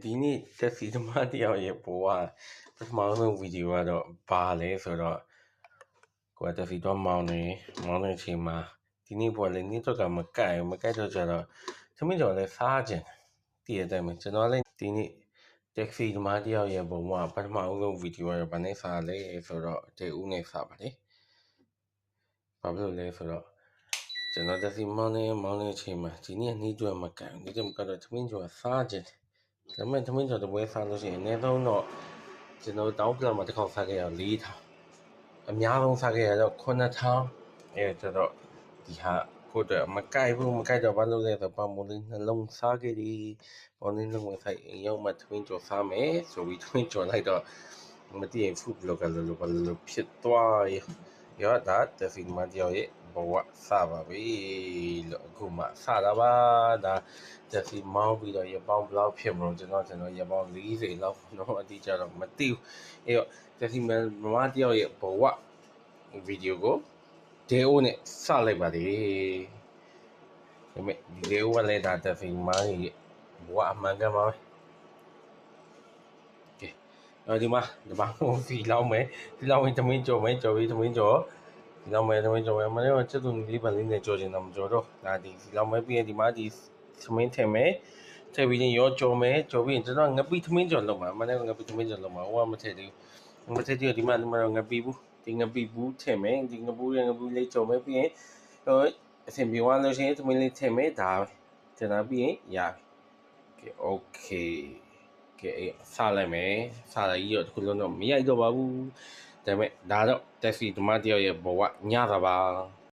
ဒီနေ့တက်စီသမားတယောက်ရဲ့ဘဝပထမဆုံးဗီဒီယိုကတော့ဘာလဲဆိုတော့ကိုယ်တက်စီတော့မောင်းနေအချိန်မှာဒီနေ့ပေါ်လည်းနေ့တော့ကမကိုက်တော့ကြတော့သမီးတော်လည်းစားခြင်းတည်ရတဲ့မှာကျွန်တော်လည်းဒီနေ့တက်စီသမားတယောက်ရဲ့ဘဝပထမဆုံးဗီဒီယိုကတော့ဘာနဲ့စားလဲဆိုတော့တေဦးနဲ့စားပါလေဘာဖြစ်လို့လဲဆိုတော့ကျွန်တော်တက်စီမောင်းနေအချိန်မှာဒီနေ့နေ့တော့မကိုက်နေ့တော့ကတော့သမီးတော်စားခြင်းဒါပေမဲ့သမင်းကျော်တပွဲစားလို့ရှိရင်အနည်းဆုံးတော့ကျွန်တော်တောင်းပြမှာတစ်ခေါက်စားခဲ့ရ4000အများဆုံးစားခဲ့ရတော့9000အဲကျတော့ဒီဟာကိုတော့မကိုက်တော့ဘာလို့လဲဆိုတော့ပုံလေးနှလုံးစားခဲ့ဒီပုံလေးနှလုံးဆိုင်ရောက်မှသမင်းကျော်စားမယ်ဆိုပြီးသမင်းကျော်လိုက်တော့မတည်ရင် food blogger လို့ဖြစ်သွားရောဒါတက်စီမတယောက်ရဲ့ဘဝစပါပြီလို့အခုမှစတာပါဒါတက်စီမောင်းပြီးတော့ရပောင်းဘလောက်ဖြစ်မလို့ကျွန်တော်ရပောင်း40လောက်တော့အတိအကျတော့မသိဘူးအဲ့တော့တက်စီမတယောက်ရဲ့ဘဝဗီဒီယိုကိုဒေအိုနဲ့စလိုက်ပါလေဒါပေမဲ့ဒီဒေအိုကလည်းဒါတက်စီမောင်းရဲ့ဘဝအမှန်ကန်ပါပဲဒီမှာဖီလောက်မယ်ဒီလောက်ဝင်သမင်းကြော်မယ်ကြော်ပြီးသမင်းကြော်ဒီလောက်မယ်သမင်းကြော်မယ်မနေ့ကချက်သူလေးပါလေးနဲ့ကြော်ချင်တာမကြော်တော့ဒါဒီလောက်မယ်ပြီးရင်ဒီမှာဒီသမင်းထည့်မယ်ထည့်ပြီးရင်ရောကြော်မယ်ကြော်ပြီးရင်ကျွန်တော်ငပိသမင်းကြော်လုပ်မှာမနေ့ကငပိသမင်းကြော်လုပ်မှာဟိုကမထည့်သေးဘူးမထည့်သေးဒီမှာငပိဘူးဒီငပိဘူးထည့်မယ်ဒီငပူလေးကြော်မယ်ပြီးရင်အဆင်ပြေသွားလို့ရှိရင်သမင်းလေးထည့်မယ်ဒါကျွန်တော်ပြီးရင်ရပြီโอเคကဲစားလိုက်မယ်စားလိုက်ရောတစ်ခုလုံးတော့မရိုက်တော့ပါဘူးဒါပေမဲ့ဒါတော့တက်စီဓမ္မတယောက်ရဲ့ဘဝညတာပါ